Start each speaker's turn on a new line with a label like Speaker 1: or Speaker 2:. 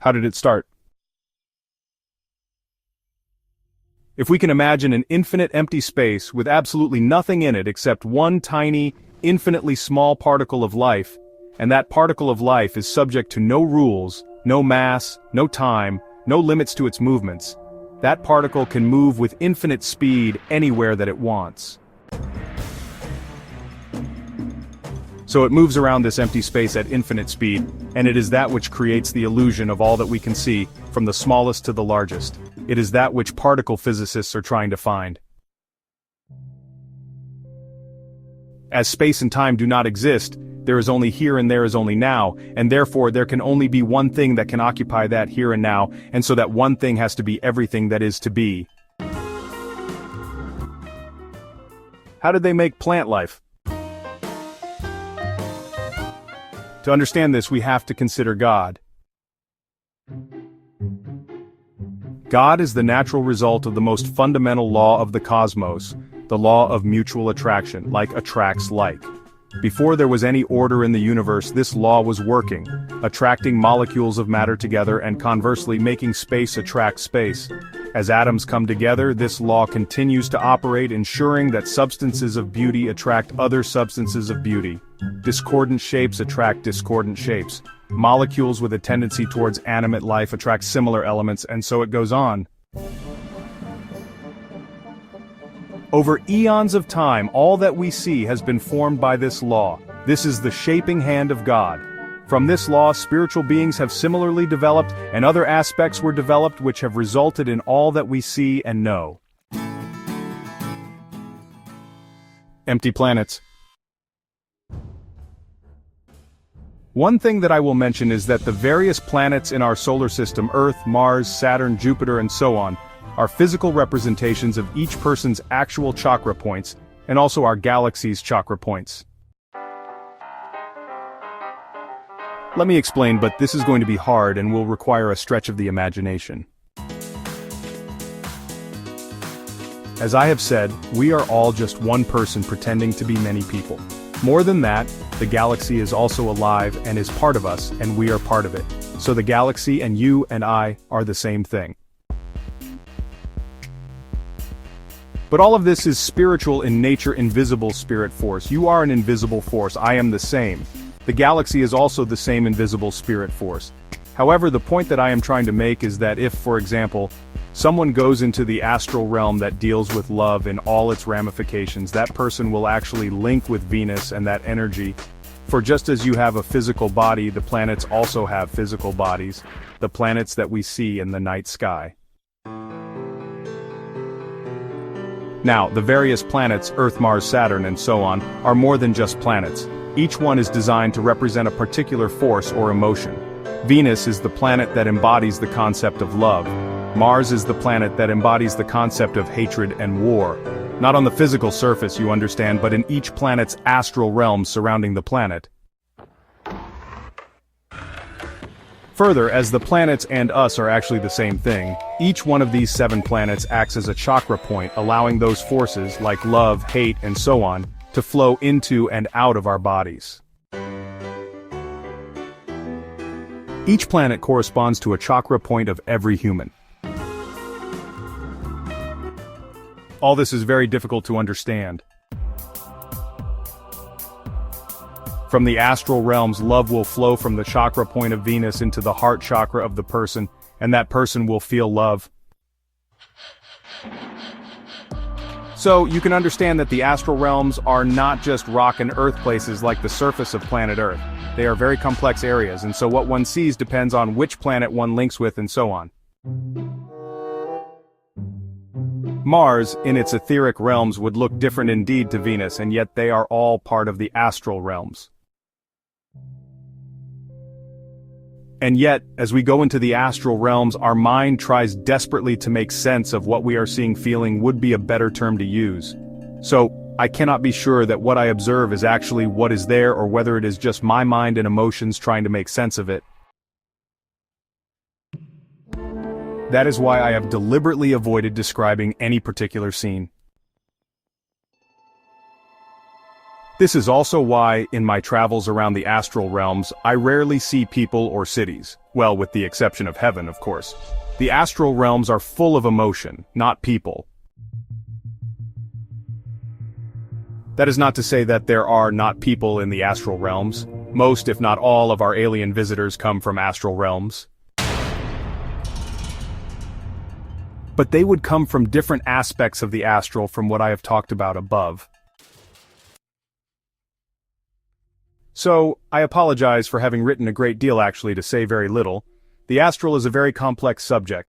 Speaker 1: How did it start? If we can imagine an infinite empty space with absolutely nothing in it except one tiny, infinitely small particle of life, and that particle of life is subject to no rules, no mass, no time, no limits to its movements, that particle can move with infinite speed anywhere that it wants. So it moves around this empty space at infinite speed, and it is that which creates the illusion of all that we can see, from the smallest to the largest. It is that which particle physicists are trying to find. As space and time do not exist, there is only here and there is only now, and therefore there can only be one thing that can occupy that here and now, and so that one thing has to be everything that is to be. How did they make plant life? To understand this, we have to consider God. God is the natural result of the most fundamental law of the cosmos, the law of mutual attraction, like attracts like. Before there was any order in the universe, this law was working, attracting molecules of matter together and conversely making space attract space. As atoms come together, this law continues to operate, ensuring that substances of beauty attract other substances of beauty. Discordant shapes attract discordant shapes. Molecules with a tendency towards animate life attract similar elements, and so it goes on. Over eons of time, all that we see has been formed by this law. This is the shaping hand of God. From this law, spiritual beings have similarly developed, and other aspects were developed which have resulted in all that we see and know. Empty planets. One thing that I will mention is that the various planets in our solar system, Earth, Mars, Saturn, Jupiter, and so on, are physical representations of each person's actual chakra points, and also our galaxy's chakra points. Let me explain, but this is going to be hard and will require a stretch of the imagination. As I have said, we are all just one person pretending to be many people. More than that, the galaxy is also alive and is part of us, and we are part of it. So the galaxy and you and I are the same thing. But all of this is spiritual in nature, invisible spirit force. You are an invisible force, I am the same. The galaxy is also the same invisible spirit force. However, the point that I am trying to make is that if, for example, someone goes into the astral realm that deals with love in all its ramifications, that person will actually link with Venus and that energy. For just as you have a physical body, the planets also have physical bodies, the planets that we see in the night sky. Now, the various planets, Earth, Mars, Saturn, and so on, are more than just planets. Each one is designed to represent a particular force or emotion. Venus is the planet that embodies the concept of love. Mars is the planet that embodies the concept of hatred and war. Not on the physical surface, you understand, but in each planet's astral realm surrounding the planet. Further, as the planets and us are actually the same thing, each one of these 7 planets acts as a chakra point, allowing those forces, like love, hate, and so on, to flow into and out of our bodies. Each planet corresponds to a chakra point of every human. All this is very difficult to understand. From the astral realms, love will flow from the chakra point of Venus into the heart chakra of the person, and that person will feel love. So, you can understand that the astral realms are not just rock and earth places like the surface of planet Earth. They are very complex areas, and so what one sees depends on which planet one links with and so on. Mars, in its etheric realms, would look different indeed to Venus, and yet they are all part of the astral realms. And yet, as we go into the astral realms, our mind tries desperately to make sense of what we are seeing. Feeling would be a better term to use. So, I cannot be sure that what I observe is actually what is there or whether it is just my mind and emotions trying to make sense of it. That is why I have deliberately avoided describing any particular scene. This is also why, in my travels around the astral realms, I rarely see people or cities. Well, with the exception of heaven, of course. The astral realms are full of emotion, not people. That is not to say that there are not people in the astral realms. Most, if not all, of our alien visitors come from astral realms. But they would come from different aspects of the astral from what I have talked about above. So, I apologize for having written a great deal actually to say very little. The astral is a very complex subject.